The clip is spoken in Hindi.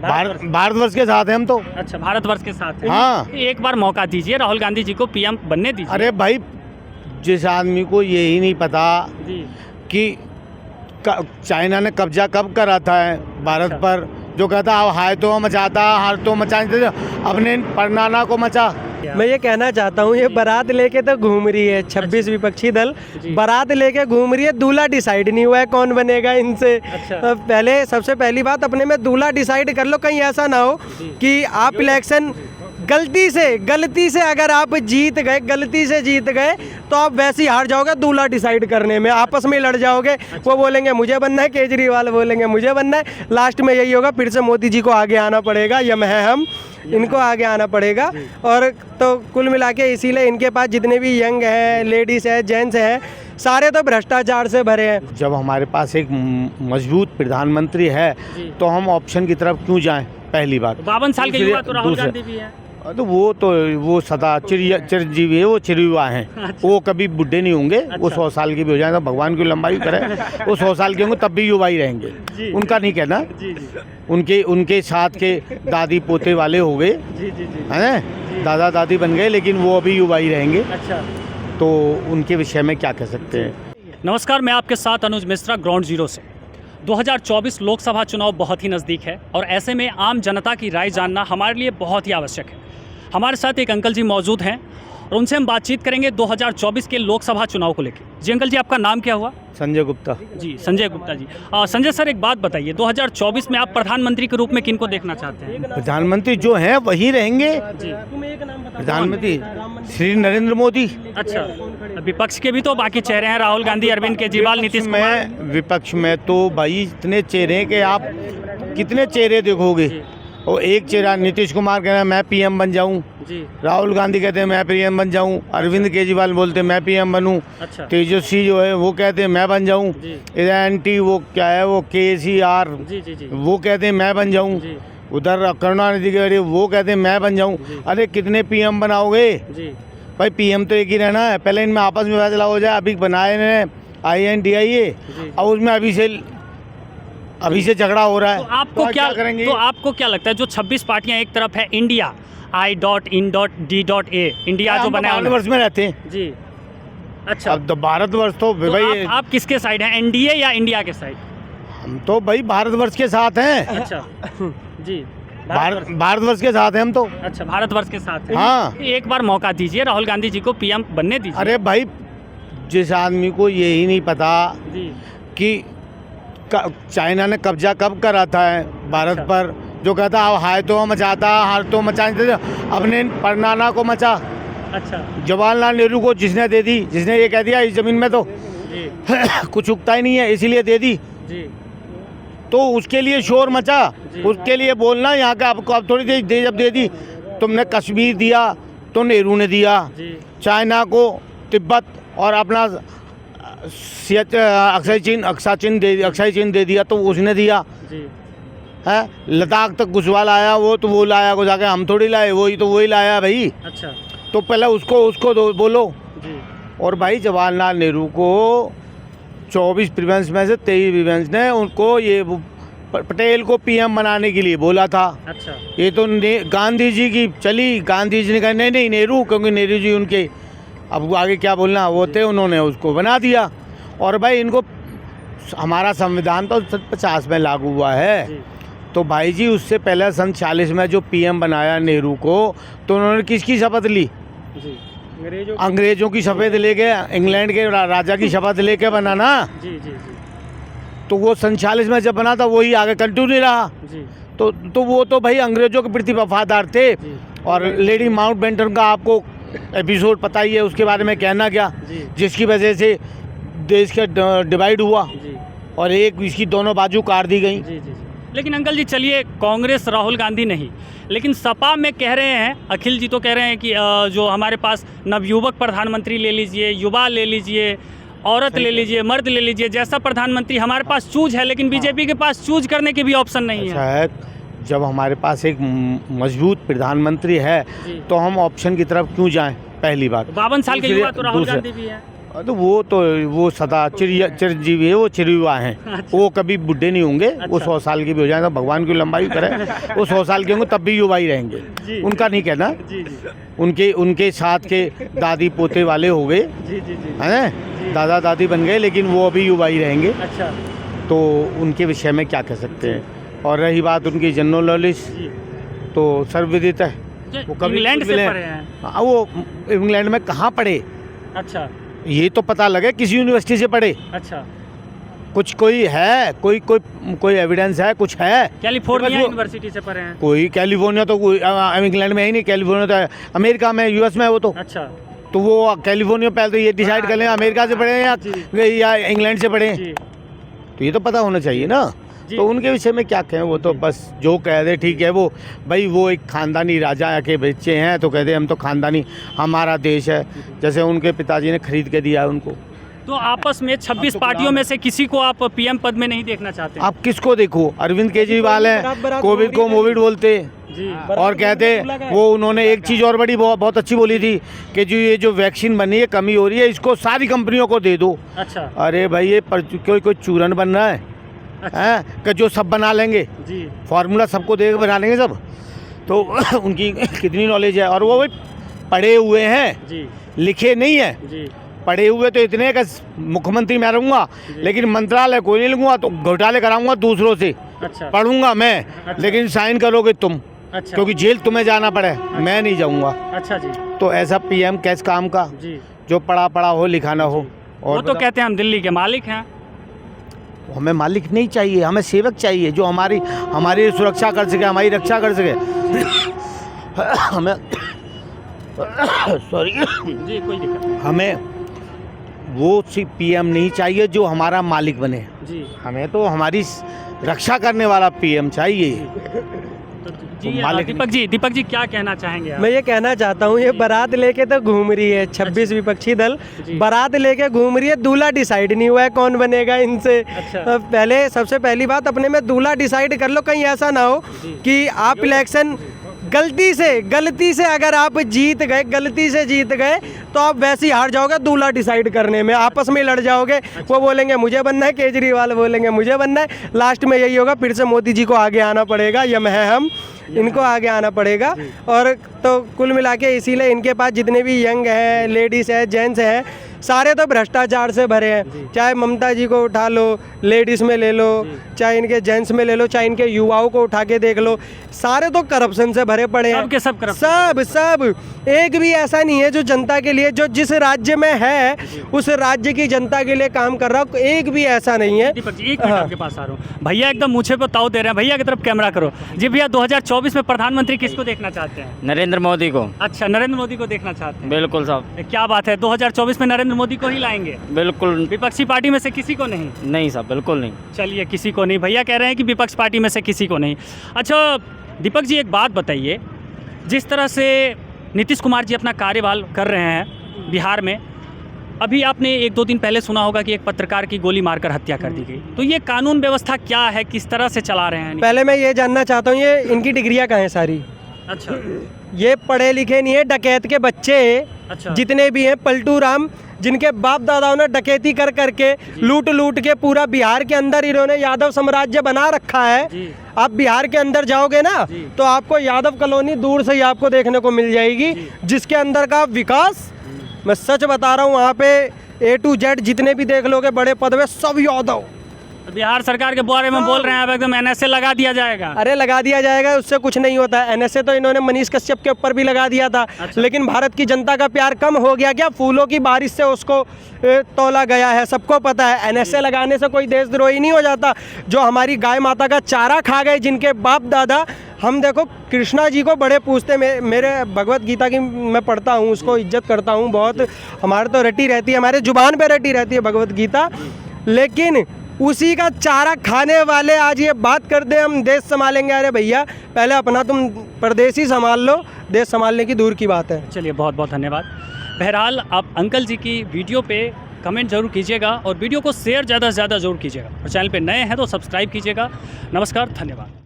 भारतवर्ष के साथ हैं हम तो। अच्छा, भारतवर्ष के साथ हैं। हाँ। एक बार मौका दीजिए राहुल गांधी जी को पीएम बनने दीजिए। अरे भाई, जिस आदमी को यही नहीं पता जी। कि चाइना ने कब्जा कब करा था भारत अच्छा। पर, जो कहता हाय तो मचाता हार तो मचाते, अपने परनाना को मचा। मैं ये कहना चाहता हूँ, ये बारात लेके तो घूम रही है 26 विपक्षी दल, जी। बारात लेके घूम रही है, दूल्हा डिसाइड नहीं हुआ है कौन बनेगा इनसे। अच्छा। पहले सबसे पहली बात अपने में दूल्हा डिसाइड कर लो, कहीं ऐसा ना हो कि आप इलेक्शन गलती से अगर आप गलती से जीत गए तो आप वैसे ही हार जाओगे दूल्हा डिसाइड करने में, आपस में लड़ जाओगे। वो बोलेंगे मुझे बनना है, केजरीवाल बोलेंगे मुझे बनना है, लास्ट में यही होगा, फिर से मोदी जी को आगे आना पड़ेगा, यम है हम, इनको आगे आना पड़ेगा। और तो कुल मिला के इसीलिए इनके पास जितने भी यंग हैं, लेडीज़ हैं, जेंट्स हैं, सारे तो भ्रष्टाचार से भरे हैं। जब हमारे पास एक मजबूत प्रधानमंत्री है तो हम ऑप्शन की तरफ क्यों जाएं, पहली बात। 52 साल के युवा तो राहुल गांधी भी है। तो वो सदा चिरंजीवी है, वो चिरयुवा हैं। वो कभी बुढ़े नहीं होंगे। वो 100 साल के भी हो जाए तो भगवान की लंबाई करे, वो 100 साल के होंगे तब भी युवा ही रहेंगे। उनका नहीं कहना। उनके साथ के दादी पोते वाले हो गए हैं, दादा दादी बन गए, लेकिन वो अभी युवा ही रहेंगे। अच्छा, तो उनके विषय में क्या कह सकते हैं। नमस्कार, मैं आपके साथ अनुज मिश्रा, ग्राउंड जीरो से। 2024 लोकसभा चुनाव बहुत ही नज़दीक है और ऐसे में आम जनता की राय जानना हमारे लिए बहुत ही आवश्यक है। हमारे साथ एक अंकल जी मौजूद हैं और उनसे हम बातचीत करेंगे 2024 के लोकसभा चुनाव को लेकर। जी अंकल जी, आपका नाम क्या हुआ? संजय गुप्ता। जी, संजय गुप्ता जी। संजय सर, एक बात बताइए, 2024 में आप प्रधानमंत्री के रूप में किनको देखना चाहते हैं? प्रधानमंत्री जो हैं वही रहेंगे। जी। प्रधानमंत्री श्री नरेंद्र मोदी। अच्छा, विपक्ष के भी तो बाकी चेहरे हैं, राहुल गांधी, अरविंद केजरीवाल, नीतीश कुमार। विपक्ष में तो भाई इतने चेहरे हैं कि आप कितने चेहरे देखोगे। और एक चेहरा नीतीश कुमार कह रहे हैं मैं पीएम बन जाऊं, राहुल गांधी कहते हैं मैं पीएम बन जाऊं, अरविंद केजरीवाल बोलते हैं मैं पीएम बनूं, अच्छा। तेजस्वी जो है वो कहते हैं मैं बन जाऊं, इधर एंटी वो क्या है वो केसीआर वो कहते हैं मैं बन जाऊं, उधर करुणानिधि के वो कहते हैं मैं बन जाऊं। अरे कितने पीएम बनाओगे भाई? पीएम तो एक ही रहना है। पहले इनमें आपस में फैसला हो जाए। अभी बनाए इन्होंने INDIA और उसमें अभी से झगड़ा हो रहा है। तो आपको क्या करेंगे? तो आपको क्या लगता है, जो 26 पार्टियां एक तरफ है, इंडिया I.in.D.A इंडिया जो बना है, भारतवर्ष में रहते हैं जी। अच्छा, अब तो भारतवर्ष तो भाई आप किसके साइड हैं, NDA या इंडिया के साइड? हम तो भाई भारतवर्ष के साथ हैं। अच्छा जी, भारतवर्ष के साथ हैं हम तो। अच्छा, भारतवर्ष के साथ हैं। हाँ। एक बार मौका दीजिए राहुल गांधी जी को पीएम बनने दीजिए। अरे भाई, जिस आदमी को यही नहीं पता कि चाइना ने कब्जा कब करा था भारत पर, जो कहता हाय तो मचाता हार तो मचाते, अपने परनाना को मचा। अच्छा, जवाहरलाल नेहरू को जिसने दे दी, जिसने ये कह दिया इस जमीन में तो कुछ उगता ही नहीं है, इसीलिए दे दी, तो उसके लिए शोर मचा, उसके लिए बोलना यहाँ का आपको अब थोड़ी देर जब दे दी, तुमने कश्मीर दिया तो नेहरू ने दिया, चाइना को तिब्बत और अपना अक्षय चीन दे दिया तो उसने दिया है। लद्दाख तक घुसवाल आया वो तो वो लाया को जाके, हम थोड़ी लाए, वही लाया भाई। अच्छा, तो पहले उसको बोलो जी। और भाई जवाहरलाल नेहरू को 24 प्रीवियंस में से 23 प्रीवियंस ने उनको ये पटेल को पीएम बनाने के लिए बोला था। अच्छा, ये तो गांधी जी की चली, गांधी जी ने कहा नहीं नेहरू, क्योंकि नेहरू जी उनके अब आगे क्या बोलना वो थे, उन्होंने उसको बना दिया। और भाई इनको हमारा संविधान तो 50 में लागू हुआ है, तो भाई जी उससे पहले सन 40 में जो पीएम बनाया नेहरू को, तो उन्होंने किसकी शपथ ली? अंग्रेजों की शपथ लेके, इंग्लैंड के राजा की शपथ लेके बना ना। तो वो सन 40 में जब बना था वही आगे कंटिन्यू रहा। तो वो तो भाई अंग्रेजों के प्रति वफादार थे। और लेडी माउंटबेटन का आपको एपिसोड पता ही है, उसके बारे में कहना क्या, जिसकी वजह से देश का डिवाइड हुआ और एक इसकी दोनों बाजू काट दी गई। लेकिन अंकल जी चलिए, कांग्रेस राहुल गांधी नहीं, लेकिन सपा में कह रहे हैं, अखिल जी तो कह रहे हैं कि जो हमारे पास नवयुवक प्रधानमंत्री ले लीजिए, युवा ले लीजिए, औरत ले लीजिए, मर्द ले लीजिए, जैसा प्रधानमंत्री हमारे पास चूज है, लेकिन बीजेपी के पास चूज करने के भी ऑप्शन नहीं है। जब हमारे पास एक मजबूत प्रधानमंत्री है तो हम ऑप्शन की तरफ क्यों जाएं, पहली बात। 52 साल के युवा तो राहुल गांधी भी है। तो वो सदा चिरंजीवी है, वो चिरयुवा हैं। वो कभी बुढ़े नहीं होंगे। वो 100 साल के भी हो जाए तो भगवान की लंबाई करे। वो 100 साल के होंगे तब भी युवा ही रहेंगे। उनका नहीं कहना। उनके साथ के दादी पोते वाले हो गए हैं, दादा दादी बन गए, लेकिन वो अभी युवा ही रहेंगे। अच्छा, तो उनके विषय में क्या कह सकते हैं। और रही बात उनकी जनरल नॉलेज, तो सर्वविदित है। वो कभी इंग्लैंड से पढ़े हैं। हाँ, वो इंग्लैंड में कहाँ पढ़े, अच्छा ये तो पता लगे किसी यूनिवर्सिटी से पढ़े। अच्छा, कुछ कोई है, कोई एविडेंस है, कुछ है। कैलिफोर्निया यूनिवर्सिटी से पढ़े हैं। कोई कैलिफोर्निया तो इंग्लैंड में है ही नहीं। कैलिफोर्निया तो अमेरिका में, यूएस में है वो तो। अच्छा, तो वो कैलिफोर्निया पहले तो ये डिसाइड कर लें अमेरिका से पढ़े या इंग्लैंड से पढ़े। तो ये तो पता होना चाहिए ना। तो उनके विषय में क्या कहें। वो तो बस जो कह दे ठीक है। वो भाई वो एक खानदानी राजा के बच्चे हैं, तो कहते हम तो खानदानी, हमारा देश है। जैसे उनके पिताजी ने खरीद के दिया है उनको। तो आपस में 26 पार्टियों में से किसी को आप पीएम पद में नहीं देखना चाहते? आप किसको देखो, अरविंद केजरीवाल हैं, कोविड को मोविड बोलते जी, और कहते वो उन्होंने एक चीज़ और बड़ी बहुत अच्छी बोली थी कि जो वैक्सीन बनी है, कमी हो रही है, इसको सारी कंपनियों को दे दो। अच्छा, अरे भाई ये कोई चूरन बन रहा है, हैं कि जो सब बना लेंगे जी, फार्मूला सबको दे के बना लेंगे सब। तो उनकी कितनी नॉलेज है। और वो भाई पढ़े हुए हैं जी, लिखे नहीं है। जी, पढ़े हुए तो इतने का मुख्यमंत्री मैं रहूँगा, लेकिन मंत्रालय कोई नहीं लूँगा, तो घोटाले कराऊंगा दूसरों से। अच्छा, पढ़ूंगा मैं, लेकिन साइन करोगे तुम। अच्छा, क्योंकि जेल तुम्हें जाना पड़े, मैं नहीं जाऊँगा। अच्छा जी, तो ऐसा पीएम कैस काम का, जी, जो पढ़ा हो लिखा ना हो। वो और तो कहते हैं हम दिल्ली के मालिक हैं। हमें मालिक नहीं चाहिए, हमें सेवक चाहिए जो हमारी सुरक्षा कर सके, हमारी रक्षा कर सके। हमें सॉरी जी, कोई दिक्कत नहीं। हमें वो पीएम नहीं चाहिए जो हमारा मालिक बने। जी, हमें तो हमारी रक्षा करने वाला पीएम चाहिए। तो जी, मालिक दीपक जी क्या कहना चाहेंगे आप? मैं ये कहना चाहता हूँ, ये बारात लेके तो घूम रही है 26 विपक्षी दल, बारात लेके घूम रही है, दूल्हा डिसाइड नहीं हुआ है कौन बनेगा इनसे। अच्छा। पहले सबसे पहली बात अपने में दूल्हा डिसाइड कर लो। कहीं ऐसा ना हो कि आप इलेक्शन गलती से अगर आप जीत गए, गलती से जीत गए, तो आप वैसे ही हार जाओगे दूल्हा डिसाइड करने में, आपस में लड़ जाओगे। वो बोलेंगे मुझे बनना है, केजरीवाल बोलेंगे मुझे बनना है, लास्ट में यही होगा, फिर से मोदी जी को आगे आना पड़ेगा, यम है हम, इनको आगे आना पड़ेगा। और तो कुल मिला के इसीलिए इनके पास जितने भी यंग हैं, लेडीज़ हैं, जेंट्स हैं, सारे तो भ्रष्टाचार से भरे हैं। चाहे ममता जी को उठा लो, लेडीज़ में ले लो, चाहे इनके जेंट्स में ले लो, चाहे इनके युवाओं को उठा के देख लो, सारे तो करप्शन से भरे पड़े हैं। सबके सब corruption। सब एक भी ऐसा नहीं है जो जनता के लिए, जो जिस राज्य में है उस राज्य की जनता के लिए काम कर रहा हो, एक भी ऐसा नहीं है। दीपक जी, एक मिनट आपके पास आ रहा हूँ। भैया एकदम मुझे पे ताव दे रहे हैं। भैया की तरफ कैमरा करो। जी भैया, 2024 में प्रधानमंत्री किसको देखना चाहते हैं? नरेंद्र मोदी को। अच्छा, नरेंद्र मोदी को देखना चाहते हैं। बिल्कुल साहब, क्या बात है, 2024 में नरेंद्र मोदी को ही लाएंगे? बिल्कुल विपक्षी पार्टी में से किसी को नहीं? नहीं साहब, बिल्कुल नहीं। चलिए, किसी को नहीं। भैया कह रहे हैं कि विपक्ष पार्टी में से किसी को नहीं। अच्छा दीपक जी, एक बात बताइए, जिस तरह से नीतीश कुमार जी अपना कार्यभार कर रहे हैं बिहार में, अभी आपने 1-2 दिन पहले सुना होगा कि एक पत्रकार की गोली मारकर हत्या कर दी गई। तो ये कानून व्यवस्था क्या है, किस तरह से चला रहे हैं? पहले मैं ये जानना चाहता हूँ, ये इनकी डिग्रियाँ कहाँ हैं सारी? अच्छा, ये पढ़े लिखे नहीं है, डकैत के बच्चे। अच्छा, जितने भी हैं पलटू राम, जिनके बाप दादाओं ने डकैती कर करके लूट के पूरा बिहार के अंदर इन्होंने यादव साम्राज्य बना रखा है। जी, आप बिहार के अंदर जाओगे ना, तो आपको यादव कॉलोनी दूर से ही आपको देखने को मिल जाएगी, जिसके अंदर का विकास, मैं सच बता रहा हूँ, वहाँ पे A to Z जितने भी देख लोगे बड़े पद में सब यादव। तो बिहार सरकार के बारे में बोल रहे हैं अब एकदम NSA लगा दिया जाएगा। अरे लगा दिया जाएगा, उससे कुछ नहीं होता है। NSA तो इन्होंने मनीष कश्यप के ऊपर भी लगा दिया था। अच्छा। लेकिन भारत की जनता का प्यार कम हो गया क्या? फूलों की बारिश से उसको तोला गया है, सबको पता है। NSA लगाने से कोई देशद्रोही नहीं हो जाता। जो हमारी गाय माता का चारा खा गए, जिनके बाप दादा, हम देखो कृष्णा जी को बड़े पूछते, मेरे भगवत गीता की मैं पढ़ता हूँ, उसको इज्जत करता हूँ बहुत, हमारे तो रटी रहती है, हमारे जुबान पे रटी रहती है भगवत गीता, लेकिन उसी का चारा खाने वाले आज ये बात करते हम देश संभालेंगे। अरे भैया, पहले अपना तुम प्रदेश ही संभाल लो, देश संभालने की दूर की बात है। चलिए, बहुत बहुत धन्यवाद। बहरहाल आप अंकल जी की वीडियो पे कमेंट जरूर कीजिएगा और वीडियो को शेयर ज़्यादा से ज़्यादा जरूर कीजिएगा और चैनल पे नए हैं तो सब्सक्राइब कीजिएगा। नमस्कार, धन्यवाद।